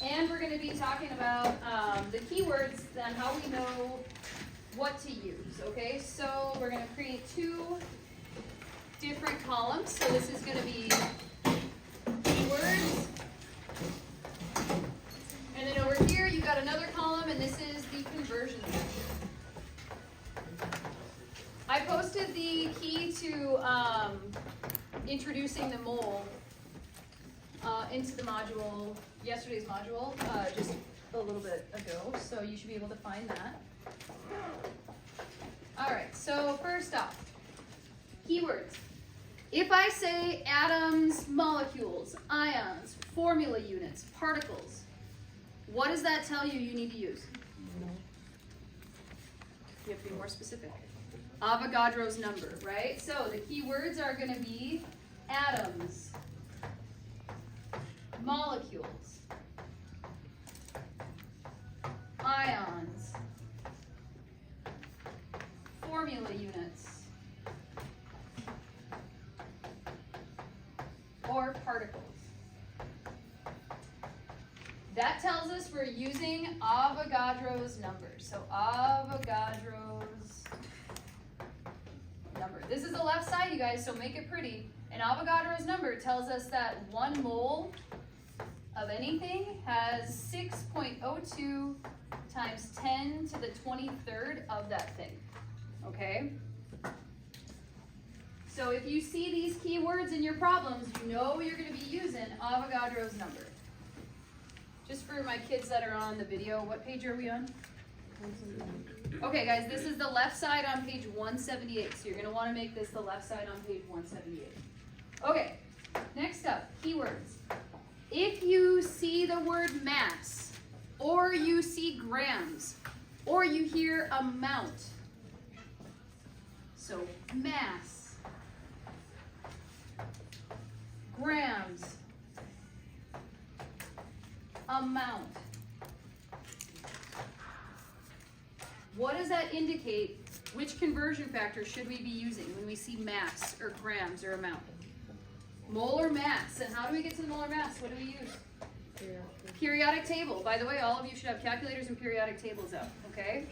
And we're going to be talking about the keywords and how we know what to use, okay? So we're going to create two different columns. So this is going to be keywords. And then over here, you've got another column, and this is the conversion factor. I posted the key to introducing the mole into the module, yesterday's module, just a little bit ago, so you should be able to find that. All right, so first off, keywords. If I say atoms, molecules, ions, formula units, particles, what does that tell you you need to use? You have to be more specific. Avogadro's number, right? So the keywords are going to be atoms, molecules, ions, formula units, or particles. That tells us we're using Avogadro's number. So Avogadro's number. This is the left side, you guys, so make it pretty. And Avogadro's number tells us that 1 mole of anything has 6.02 times 10 to the 23rd of that thing. Okay? So if you see these keywords in your problems, you know you're going to be using Avogadro's number. Just for my kids that are on the video, what page are we on? Okay, guys, this is the left side on page 178. So you're going to want to make this the left side on page 178. Okay, next up, keywords. If you see the word mass, or you see grams, or you hear amount, so mass, grams, amount. What does that indicate? Which conversion factor should we be using when we see mass or grams or amount? Molar mass. And how do we get to the molar mass? What do we use? Periodic table. By the way, all of you should have calculators and periodic tables out, okay?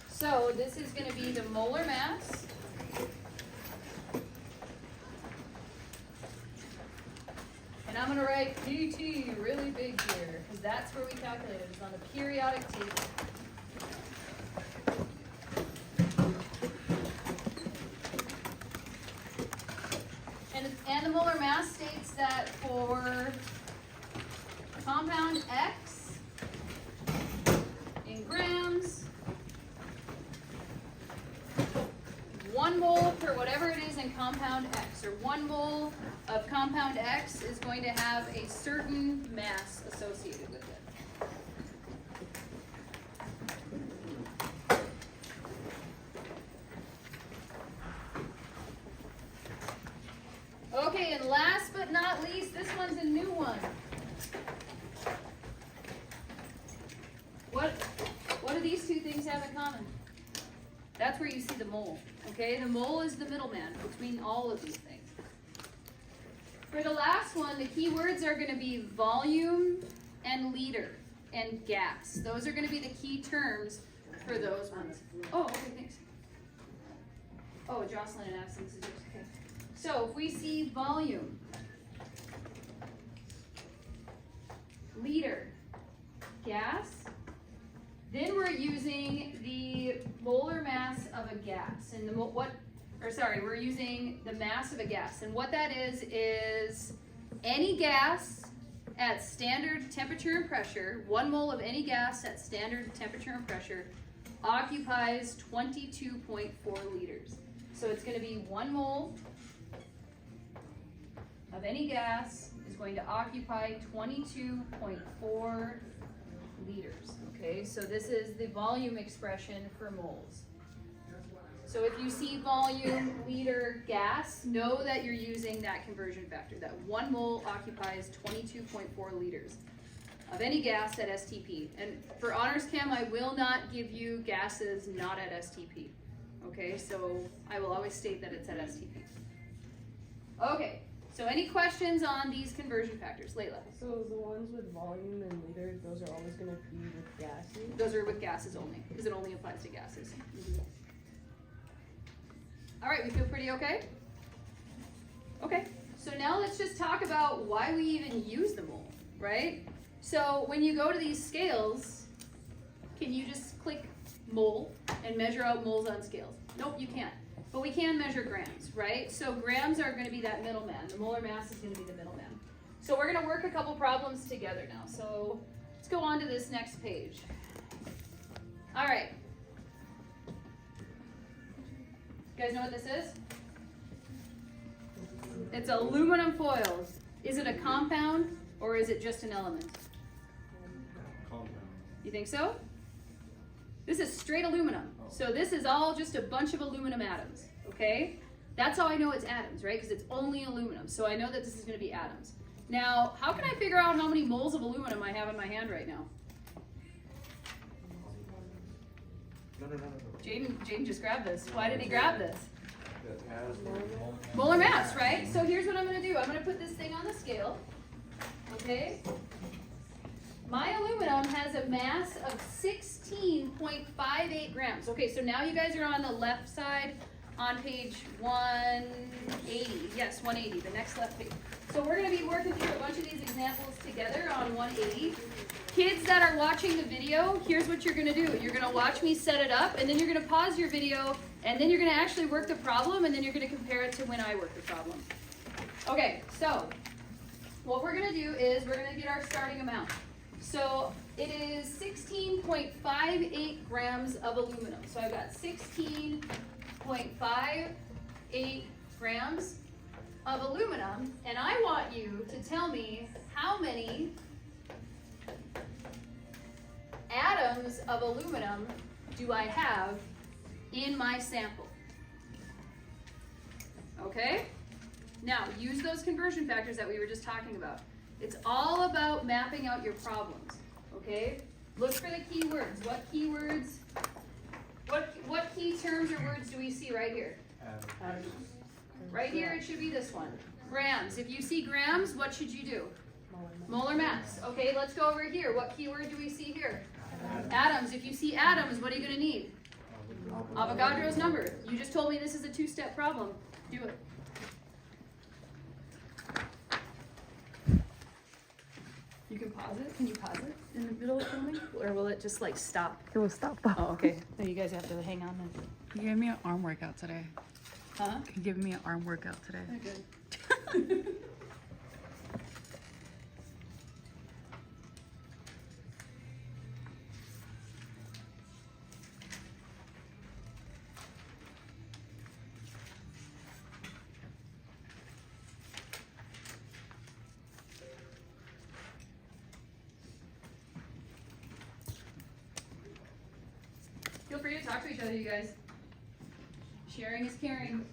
So this is going to be the molar mass. And I'm going to write PT really big here, because that's where we calculate it. It's on the periodic table. And the molar mass states that for compound X in grams, 1 mole per whatever it is in compound X, or 1 mole of compound X is going to have a certain mass associated with it. Okay, and last but not least, this one's a new one. What do these two things have in common? That's where you see the mole, okay? The mole is the middleman between all of these things. For the last one, the keywords are going to be volume and liter and gas. Those are going to be the key terms for those ones. Oh, okay, thanks. Oh, Jocelyn and asked this. Okay. So if we see volume, liter, gas, then we're using the molar mass of a gas. And we're using the mass of a gas. And what that is any gas at standard temperature and pressure, 1 mole of any gas at standard temperature and pressure occupies 22.4 liters. So it's going to be 1 mole of any gas is going to occupy 22.4 liters. Okay, so this is the volume expression for moles. So if you see volume, liter, gas, know that you're using that conversion factor, that 1 mole occupies 22.4 liters of any gas at STP. And for Honors Chem, I will not give you gases not at STP. Okay, so I will always state that it's at STP. Okay, So any questions on these conversion factors? Layla? So the ones with volume and liter, those are always going to be with gases? Those are with gases only, because it only applies to gases. All right, we feel pretty okay? Okay, so now let's just talk about why we even use the mole, right? So when you go to these scales, can you just click mole and measure out moles on scales? Nope, you can't. But we can measure grams, right? So grams are going to be that middleman. The molar mass is going to be the middleman. So we're going to work a couple problems together now. So let's go on to this next page. All right. You guys know what this is? It's aluminum foil. Is it a compound or is it just an element? Compound. You think so? This is straight aluminum. So this is all just a bunch of aluminum atoms, okay? That's how I know it's atoms, right? Because it's only aluminum. So I know that this is going to be atoms. Now, how can I figure out how many moles of aluminum I have in my hand right now? No. Jaden just grabbed this. Why did he grab this? That has Molar mass, right? So here's what I'm going to do. I'm going to put this thing on the scale, okay? My aluminum has a mass of 16.58 grams. Okay, so now you guys are on the left side on page 180. Yes, 180, the next left page. So we're going to be working through a bunch of these examples together on 180. Kids that are watching the video, here's what you're going to do. You're going to watch me set it up, and then you're going to pause your video, and then you're going to actually work the problem, and then you're going to compare it to when I work the problem. Okay, so what we're going to do is we're going to get our starting amount. So it is 16.58 grams of aluminum. So I've got 16.58 grams of aluminum, and I want you to tell me how many atoms of aluminum do I have in my sample. Okay? Now, use those conversion factors that we were just talking about. It's all about mapping out your problems, okay? Look for the keywords. What keywords, what key terms or words do we see right here? Right here, it should be this one. Grams. If you see grams, what should you do? Molar mass. Okay, let's go over here. What keyword do we see here? Atoms. If you see atoms, what are you going to need? Avogadro's number. You just told me this is a two-step problem. Do it. You can pause it? Can you pause it in the middle of filming? Or will it just like stop? It will stop. Oh, okay. So you guys have to hang on then. You gave me an arm workout today. Huh? You gave me an arm workout today. Good. Feel free to talk to each other, you guys. Sharing is caring.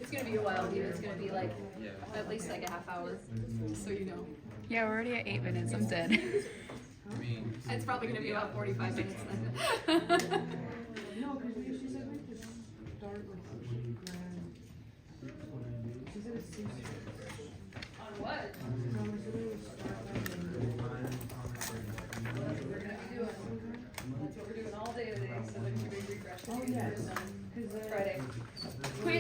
It's gonna be a while, dude. It's gonna be like at least like a half hour, so you know. Yeah, we're already at 8 minutes. I'm dead. It's probably gonna be about 45 minutes then. No, because she said we just start with 60 grams. She said it's 60. On what? No, we're saying we start with That's what we're gonna be doing. That's what we're doing all day today, so then you can refresh. Oh, yeah. Friday.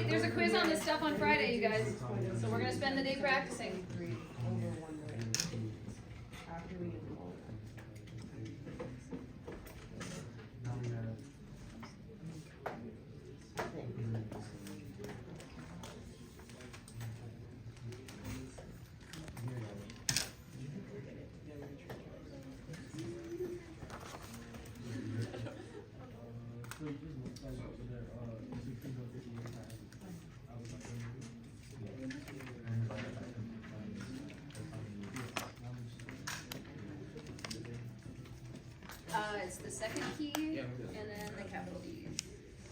There's a quiz on this stuff on Friday, you guys. So we're gonna spend the day practicing. After we enroll. It's the second key, and then the capital D,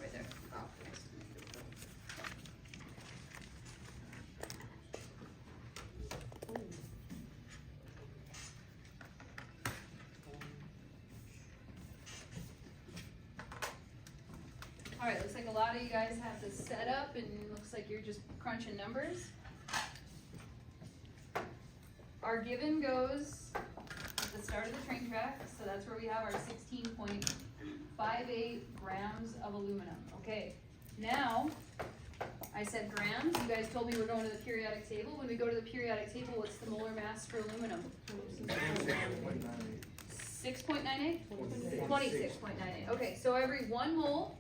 right there. Oh, nice. Alright, looks like a lot of you guys have this set up and it looks like you're just crunching numbers. Our given goes at the start of the train track, so that's where we have our 16.58 grams of aluminum. Okay, now, I said grams, you guys told me we're going to the periodic table. When we go to the periodic table, what's the molar mass for aluminum? 6.98? 26.98. Okay, so every 1 mole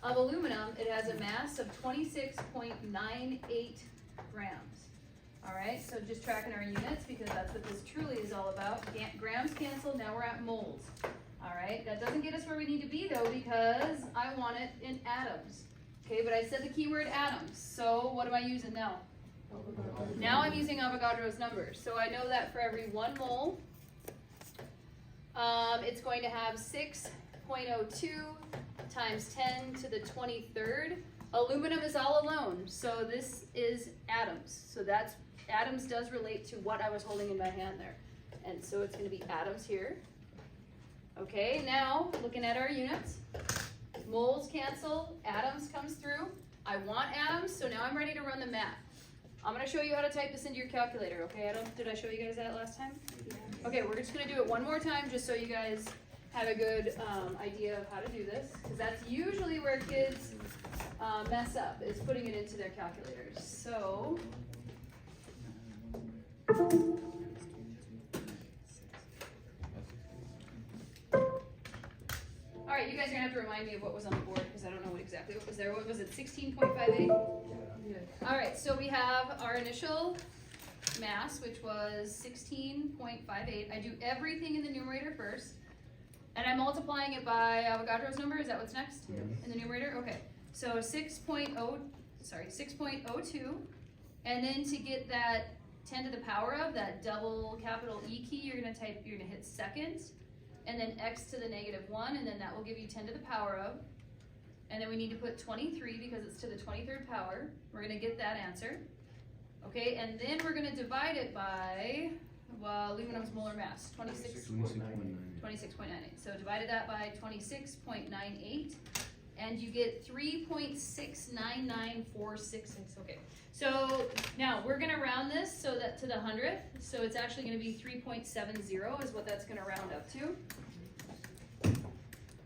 of aluminum, it has a mass of 26.98 grams. Alright, so just tracking our units because that's what this truly is all about. Grams canceled, now we're at moles. Alright, that doesn't get us where we need to be though because I want it in atoms. Okay, but I said the keyword atoms, so what am I using now? Now I'm using Avogadro's number. So I know that for every 1 mole, it's going to have 6.02 times 10 to the 23rd. Aluminum is all alone, so this is atoms. So that's, atoms does relate to what I was holding in my hand there. And so it's going to be atoms here. Okay, now looking at our units, moles cancel, atoms comes through. I want atoms, so now I'm ready to run the math. I'm going to show you how to type this into your calculator, okay? Did I show you guys that last time? Yeah. Okay, we're just going to do it one more time just so you guys have a good idea of how to do this. Because that's usually where kids mess up, is putting it into their calculators. So, alright, you guys are going to have to remind me of what was on the board because I don't know exactly what was there. What was it, 16.58? Yes. Alright, so we have our initial mass, which was 16.58. I do everything in the numerator first. And I'm multiplying it by Avogadro's number. Is that what's next? Yes. In the numerator? Okay. So 6.02. And then to get that 10 to the power of, that double capital E key, you're gonna hit second, and then x to the -1, and then that will give you 10 to the power of. And then we need to put 23 because it's to the 23rd power. We're gonna get that answer. Okay, and then we're gonna divide it by, well, aluminum's molar mass, 26.98. So divided that by 26.98, and you get 3.699466. Okay, so now we're gonna round this so that to the 100th. So it's actually gonna be 3.70 is what that's gonna round up to.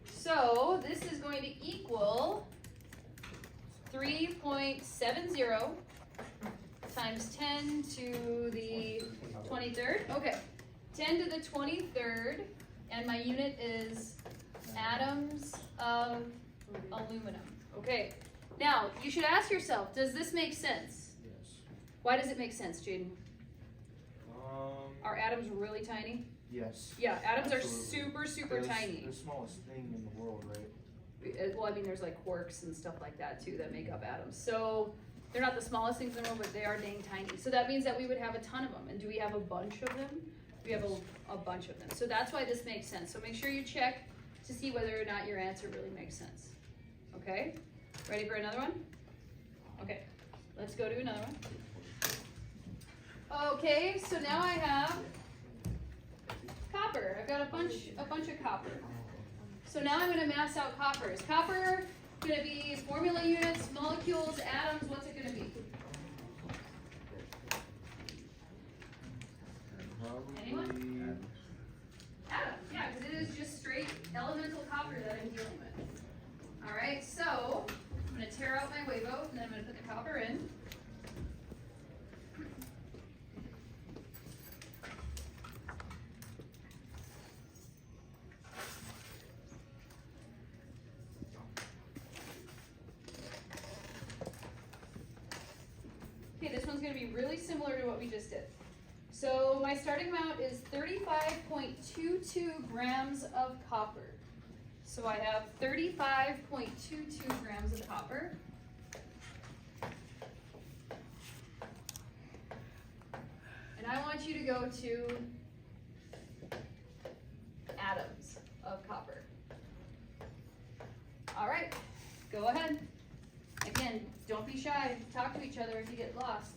So this is going to equal 3.70 times 10 to the 23rd. Okay, 10 to the 23rd, and my unit is atoms of aluminum. Okay, now you should ask yourself, does this make sense? Yes. Why does it make sense, Jaden? Are atoms really tiny? Yes. Yeah, atoms Absolutely. are super tiny. The smallest thing in the world, right? Well, I mean, there's like quarks and stuff like that too that make up atoms. So they're not the smallest things in the world, but they are dang tiny. So that means that we would have a ton of them. And do we have a bunch of them? We have a bunch of them. So that's why this makes sense. So make sure you check to see whether or not your answer really makes sense. Okay? Ready for another one? Okay, let's go to another one. Okay, so now I have copper. I've got a bunch of copper. So now I'm going to mass out copper. Is copper going to be formula units, molecules, atoms? What's it going to be? Anyone? Atom. Yeah, because it is just straight elemental copper that I'm dealing with. All right, so I'm going to tear out my wave-out, and then I'm going to put the copper in. Okay, this one's going to be really similar to what we just did. So my starting amount is 35.22 grams of copper. So I have 35.22 grams of copper. And I want you to go to atoms of copper. All right, go ahead. Again, don't be shy. Talk to each other if you get lost.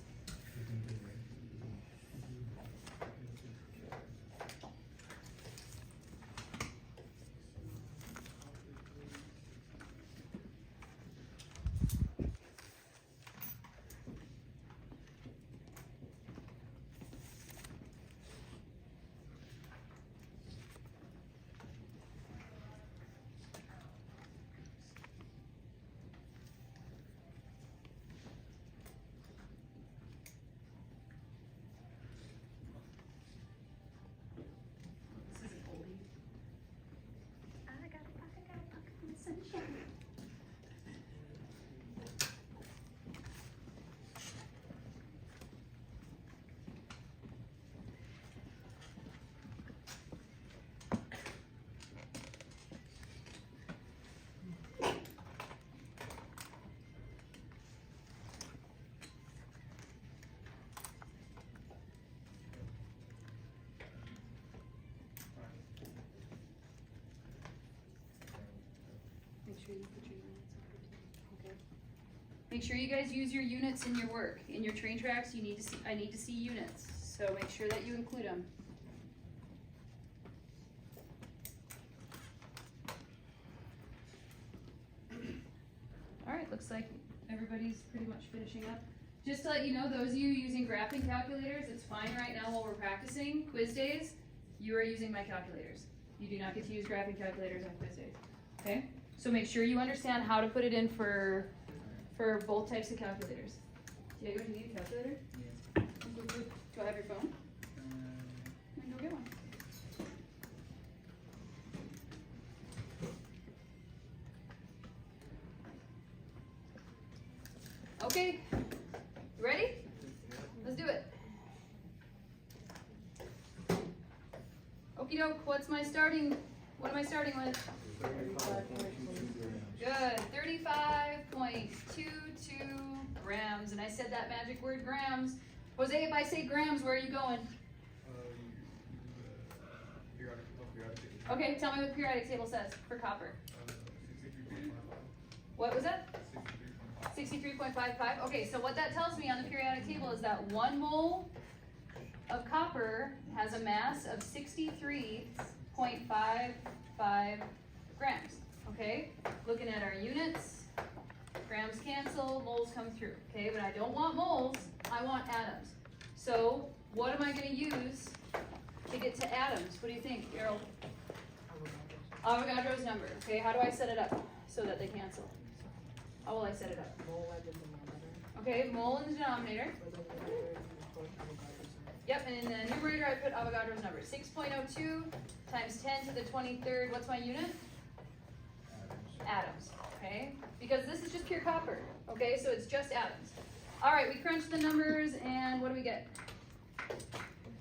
Okay. Make sure you guys use your units in your work. In your train tracks, I need to see units. So make sure that you include them. Alright, looks like everybody's pretty much finishing up. Just to let you know, those of you using graphing calculators, it's fine right now while we're practicing quiz days. You are using my calculators. You do not get to use graphing calculators on quiz days. Okay? So make sure you understand how to put it in for both types of calculators. Diego, do you need a calculator? Yeah. Do I have your phone? Then go get one. Okay, you ready? Let's do it. Okie doke, what am I starting with? 35.22 grams. Good, 35.22 grams, and I said that magic word grams. Jose, if I say grams, where are you going? Okay, tell me what the periodic table says for copper. What was that? 63.55. Okay, so what that tells me on the periodic table is that 1 mole of copper has a mass of 63.55 grams. Okay, looking at our units, grams cancel, moles come through. Okay, but I don't want moles, I want atoms. So what am I going to use to get to atoms? What do you think, Errol? Avogadro's number. Okay, how do I set it up so that they cancel? How will I set it up? Okay, mole in the denominator. Yep, and in the numerator I put Avogadro's number. 6.02 times 10 to the 23rd, what's my unit? Atoms, okay? Because this is just pure copper, okay? So it's just atoms. All right, we crunched the numbers, and what do we get?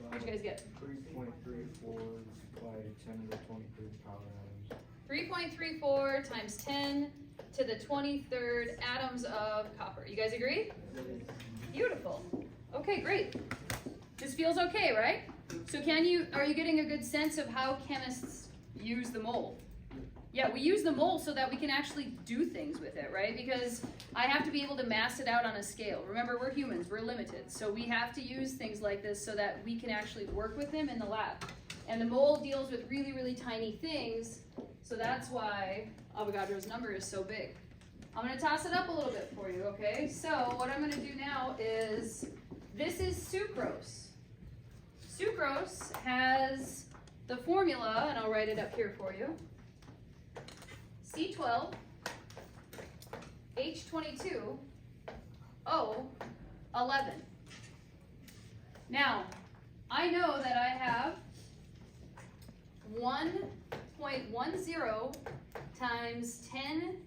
What'd you guys get? 3.34 by 10 to the 23rd power atoms. 3.34 times 10 to the 23rd atoms of copper. You guys agree? Beautiful. Okay, great. This feels okay, right? So are you getting a good sense of how chemists use the mole? Yeah, we use the mole so that we can actually do things with it, right? Because I have to be able to mass it out on a scale. Remember, we're humans, we're limited. So we have to use things like this so that we can actually work with them in the lab. And the mole deals with really, really tiny things, so that's why Avogadro's number is so big. I'm gonna toss it up a little bit for you, okay? So what I'm gonna do now is, this is sucrose. Sucrose has the formula, and I'll write it up here for you. C12, H22, O11. Now, I know that I have 1.10 times 10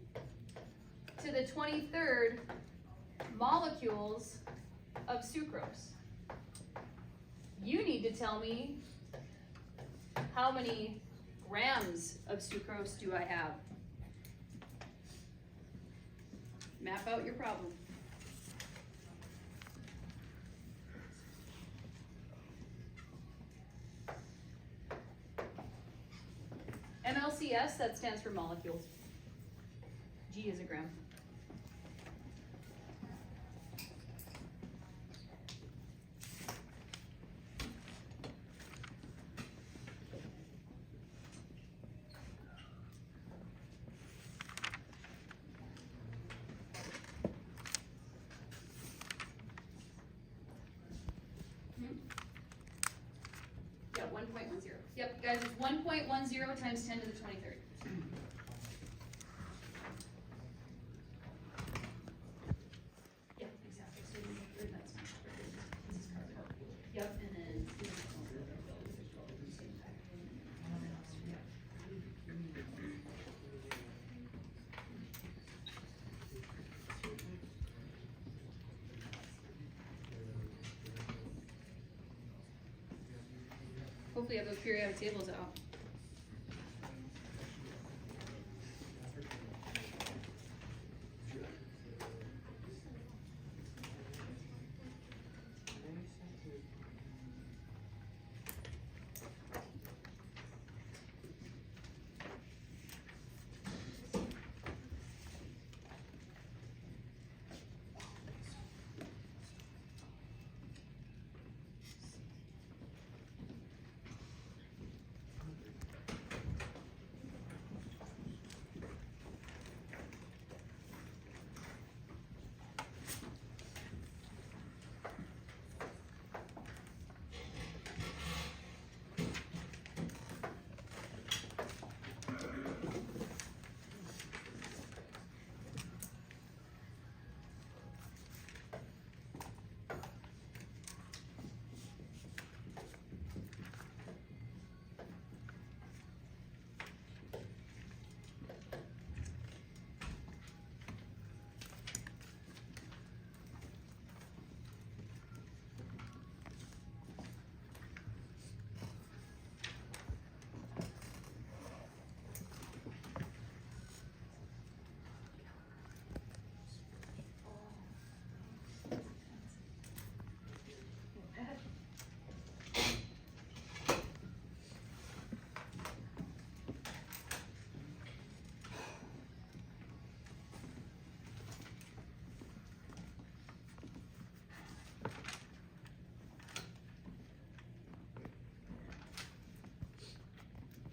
to the 23rd molecules of sucrose. You need to tell me how many grams of sucrose do I have? Map out your problem. MLCS, that stands for molecules. G is a gram. Yeah, 1.10. Yep, guys, it's 1.10 times 10 to the 23rd. Yeah, exactly. So that's this is carbon. Yep, and then hopefully you have those periodic tables out.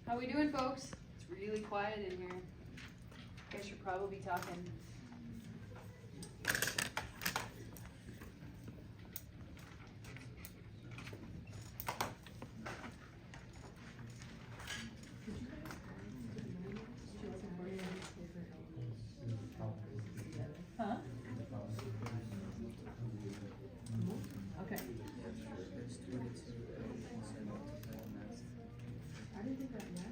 How we doing, folks? It's really quiet in here. You guys should probably be talking. Huh? Okay. I didn't think that mattered.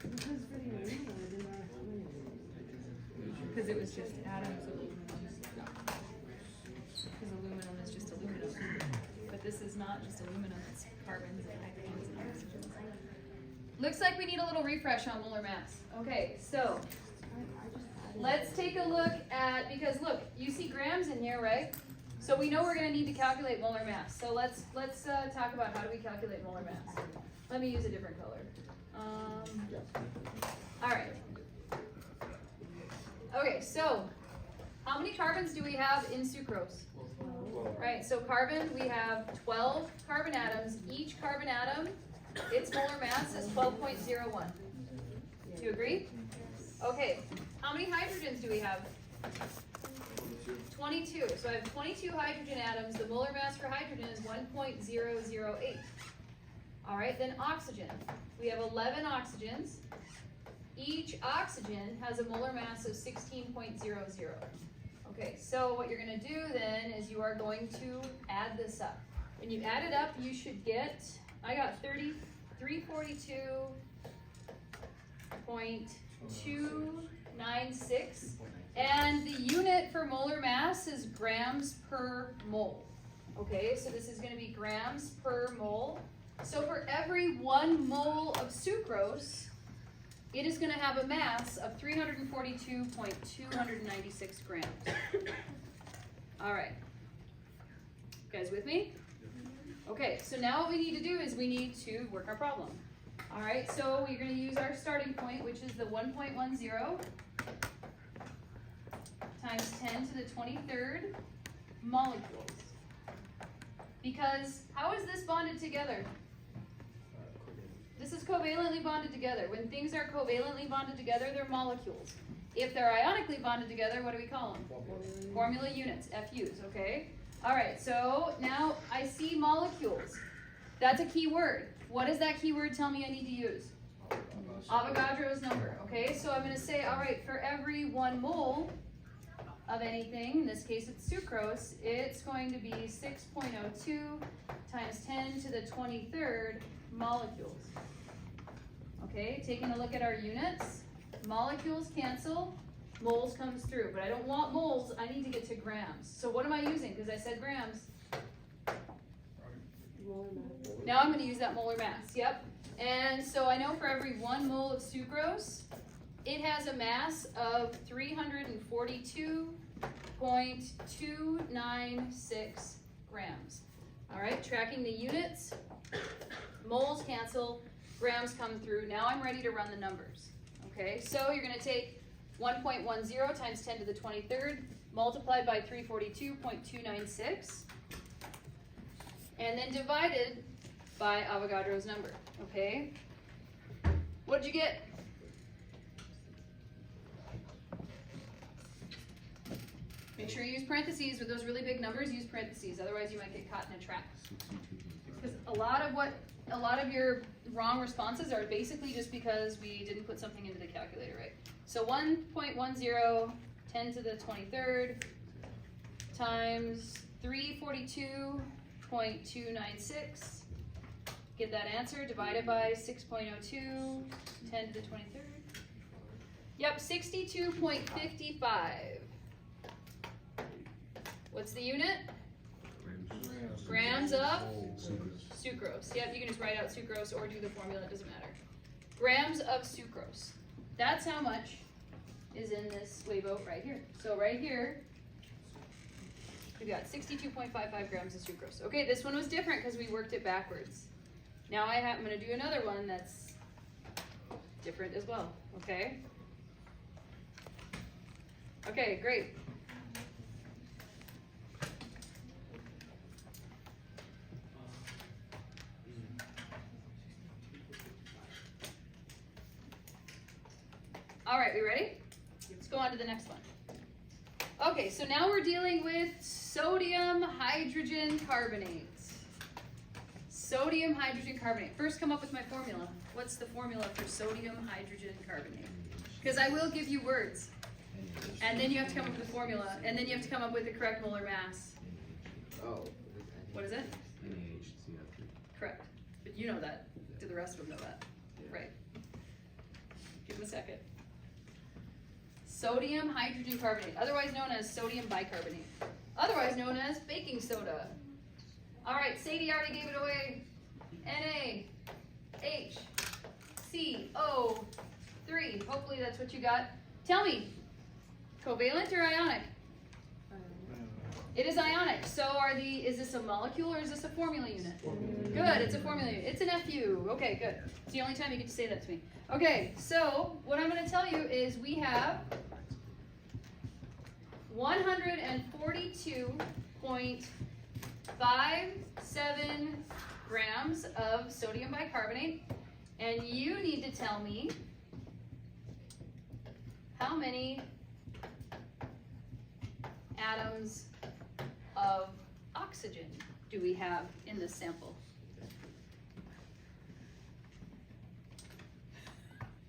Because for the aluminum, it didn't matter how many. Because it was just atoms of aluminum. Because aluminum is just aluminum. But this is not just aluminum, it's carbons and hydrogens and oxygens. Looks like we need a little refresh on molar mass. Okay, so let's take a look at, because look, you see grams in here, right? So we know we're gonna need to calculate molar mass. So let's talk about how do we calculate molar mass. Let me use a different color. All right. Okay, so how many carbons do we have in sucrose? Right, so carbon, we have 12 carbon atoms. Each carbon atom, its molar mass is 12.01. Do you agree? Okay, how many hydrogens do we have? 22. So I have 22 hydrogen atoms. The molar mass for hydrogen is 1.008. All right, then oxygen. We have 11 oxygens. Each oxygen has a molar mass of 16.00. Okay, so what you're going to do then is you are going to add this up. When you add it up, you should get, I got 342.296. And the unit for molar mass is grams per mole. Okay, so this is going to be grams per mole. So for every 1 mole of sucrose, it is going to have a mass of 342.296 grams. All right. You guys with me? Okay, so now what we need to do is we need to work our problem. All right, so we're going to use our starting point, which is the 1.10 times 10 to the 23rd molecules. Because how is this bonded together? This is covalently bonded together. When things are covalently bonded together, they're molecules. If they're ionically bonded together, what do we call them? Formula units, FUs, okay? All right, so now I see molecules. That's a key word. What does that key word tell me I need to use? Avogadro's number, okay? So I'm gonna say, all right, for every 1 mole of anything, in this case it's sucrose, it's going to be 6.02 times 10 to the 23rd molecules. Okay, taking a look at our units, molecules cancel, moles comes through, but I don't want moles, I need to get to grams. So what am I using? Because I said grams. Now I'm going to use that molar mass, yep. And so I know for every 1 mole of sucrose, it has a mass of 342.296 grams. All right, tracking the units, moles cancel, grams come through. Now I'm ready to run the numbers. Okay, so you're going to take 1.10 times 10 to the 23rd multiplied by 342.296 and then divided by Avogadro's number. Okay, what did you get? Make sure you use parentheses with those really big numbers. Use parentheses, otherwise you might get caught in a trap. Because a lot of your wrong responses are basically just because we didn't put something into the calculator right. So 1.10, 10 to the 23rd times 342.296. Get that answer divided by 6.02, 10 to the 23rd. Yep, 62.55. What's the unit? Grams of sucrose. Yep, you can just write out sucrose or do the formula, it doesn't matter. Grams of sucrose. That's how much is in this weigh boat right here. So right here, we got 62.55 grams of sucrose. Okay, this one was different because we worked it backwards. Now I'm going to do another one that's different as well, okay? Okay, great. All right, we ready? Let's go on to the next one. Okay, so now we're dealing with sodium hydrogen carbonate. Sodium hydrogen carbonate. First, come up with my formula. What's the formula for sodium hydrogen carbonate? Because I will give you words. And then you have to come up with a formula. And then you have to come up with the correct molar mass. Oh. What is it? NaHCl3. Correct. But you know that. Do the rest of them know that? Right. Give them a second. Sodium hydrogen carbonate, otherwise known as sodium bicarbonate, otherwise known as baking soda. All right, Sadie already gave it away. NaHCO3. Hopefully that's what you got. Tell me, covalent or ionic? It is ionic. So is this a molecule or is this a formula unit? Good, it's a formula unit. It's an FU. Okay, good. It's the only time you get to say that to me. Okay, so what I'm going to tell you is we have 142.57 grams of sodium bicarbonate, and you need to tell me how many atoms of oxygen do we have in this sample?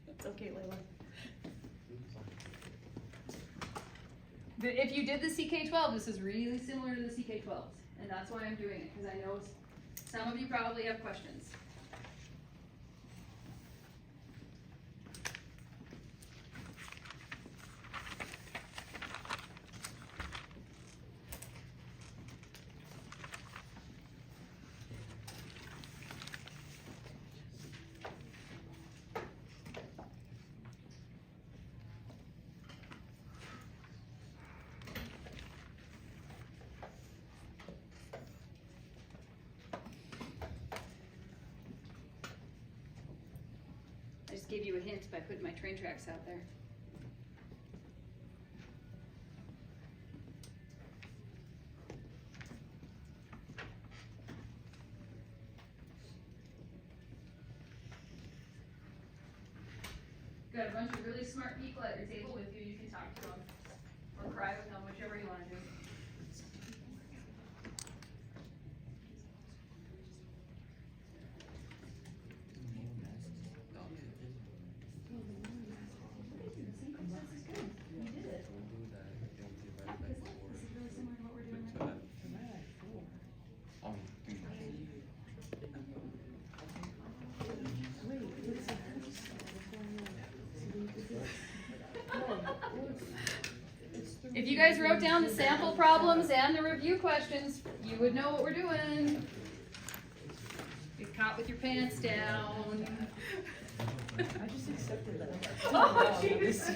That's okay, Layla. If you did the CK12, this is really similar to the CK12s, and that's why I'm doing it, because I know some of you probably have questions. I just gave you a hint by putting my train tracks out there. Got a bunch of really smart people at your table with you. You can talk to them or cry with them, whichever you want to do. If you guys wrote down the sample problems and the review questions, you would know what we're doing. Get caught with your pants down. I just accepted that. Oh, jeez.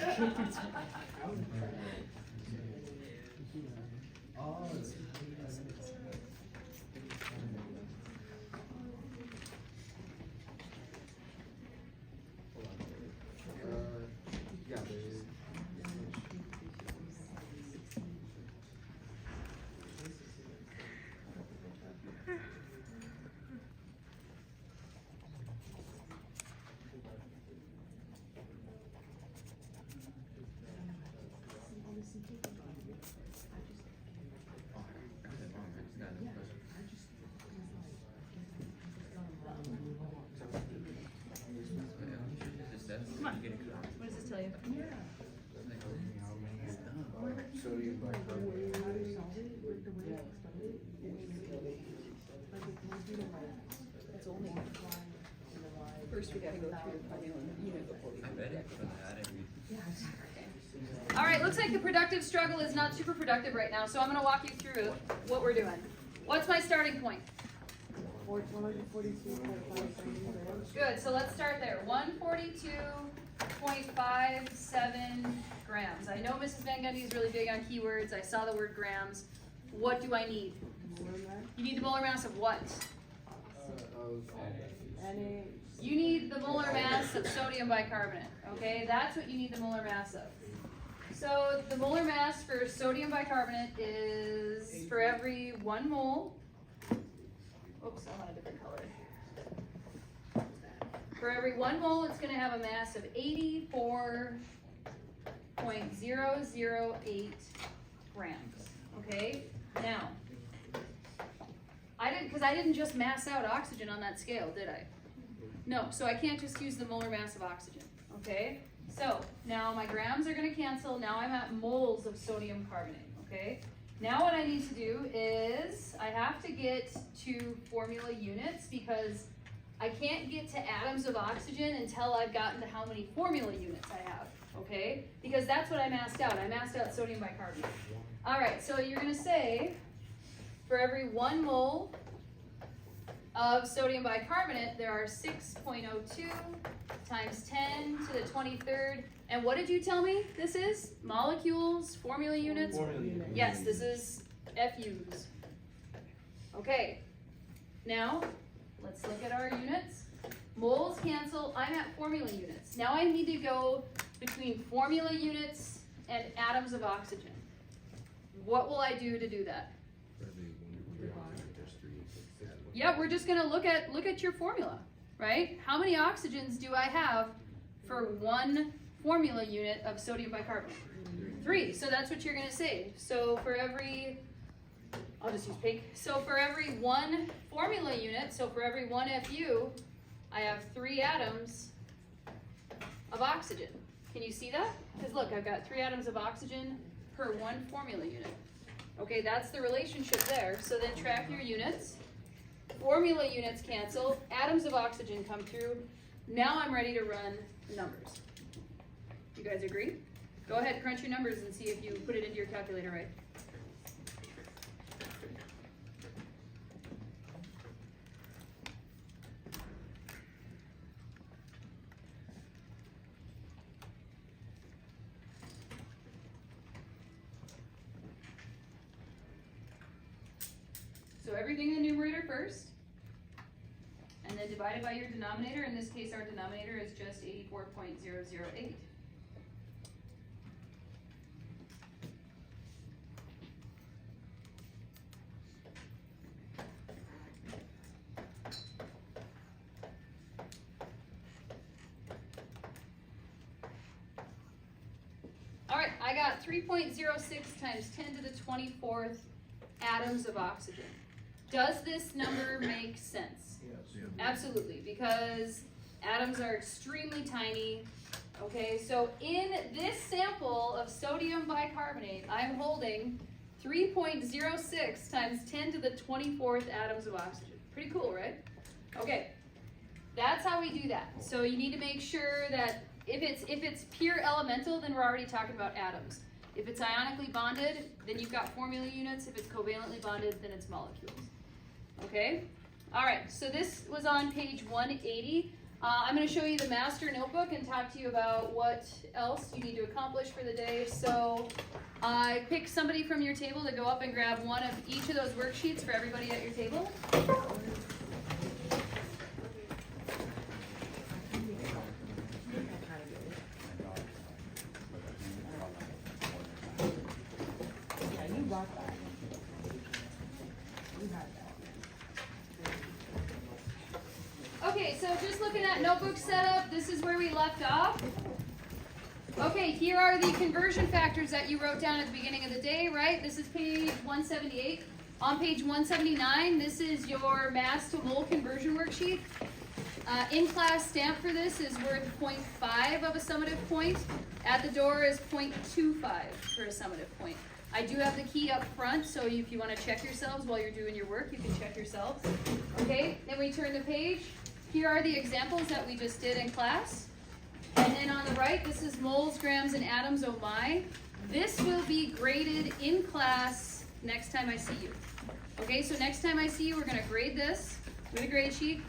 Yeah, there is. Come on. What does this tell you? Sodium bicarbonate. First, we gotta go through the formula and the unit before we. I bet it could add every. All right, looks like the productive struggle is not super productive right now, so I'm gonna walk you through what we're doing. What's my starting point? 142.57 Good, so let's start there. 142.57 grams. I know Mrs. Van Gundy is really big on keywords. I saw the word grams. What do I need? You need the molar mass of what? You need the molar mass of sodium bicarbonate, okay? That's what you need the molar mass of. So the molar mass for sodium bicarbonate is for every 1 mole. Oops, I want a different color. For every 1 mole, it's going to have a mass of 84 0.008 grams, okay? Now, because I didn't just mass out oxygen on that scale, did I? No, so I can't just use the molar mass of oxygen, okay? So, now my grams are gonna cancel, now I'm at moles of sodium carbonate, okay? Now what I need to do is, I have to get to formula units because I can't get to atoms of oxygen until I've gotten to how many formula units I have, okay? Because that's what I massed out, I massed out sodium bicarbonate. Alright, so you're gonna say, for every 1 mole of sodium bicarbonate, there are 6.02 times 10 to the 23rd. And what did you tell me this is? Molecules, formula units? Yes, this is FUs. Okay, now let's look at our units. Moles cancel, I'm at formula units. Now I need to go between formula units and atoms of oxygen. What will I do to do that? Yeah, we're just gonna look at your formula, right? How many oxygens do I have for 1 formula unit of sodium bicarbonate? 3, so that's what you're gonna say. So for every, I'll just use pink. So for every 1 formula unit, so for every 1 FU, I have 3 atoms of oxygen. Can you see that? Because look, I've got 3 atoms of oxygen per 1 formula unit. Okay, that's the relationship there. So then track your units. Formula units cancel, atoms of oxygen come through. Now I'm ready to run numbers. You guys agree? Go ahead, crunch your numbers and see if you put it into your calculator right. So everything in the numerator first, and then divide it by your denominator. In this case, our denominator is just 84.008. All right, I got 3.06 times 10 to the 24th atoms of oxygen. Does this number make sense? Yes. Absolutely, because atoms are extremely tiny. Okay, so in this sample of sodium bicarbonate, I'm holding 3.06 times 10 to the 24th atoms of oxygen. Pretty cool, right? Okay, that's how we do that. So you need to make sure that if it's pure elemental, then we're already talking about atoms. If it's ionically bonded, then you've got formula units. If it's covalently bonded, then it's molecules. Okay? Alright, so this was on page 180. I'm going to show you the master notebook and talk to you about what else you need to accomplish for the day. So I picked somebody from your table to go up and grab one of each of those worksheets for everybody at your table. Yeah, you got that. You had that. Okay, so just looking at notebook setup, this is where we left off. Okay, here are the conversion factors that you wrote down at the beginning of the day, right? This is page 178. On page 179, this is your mass to mole conversion worksheet. In-class stamp for this is worth 0.5 of a summative point. At the door is 0.25 for a summative point. I do have the key up front, so if you want to check yourselves while you're doing your work, you can check yourselves. Okay, then we turn the page. Here are the examples that we just did in class. And then on the right, this is moles, grams, and atoms, oh my. This will be graded in class next time I see you. Okay, so next time I see you, we're going to grade this with a grade sheet.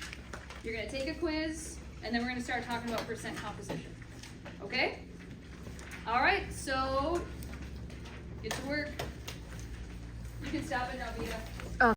You're going to take a quiz, and then we're going to start talking about percent composition. Okay? All right, so get to work. You can stop it now, Vita.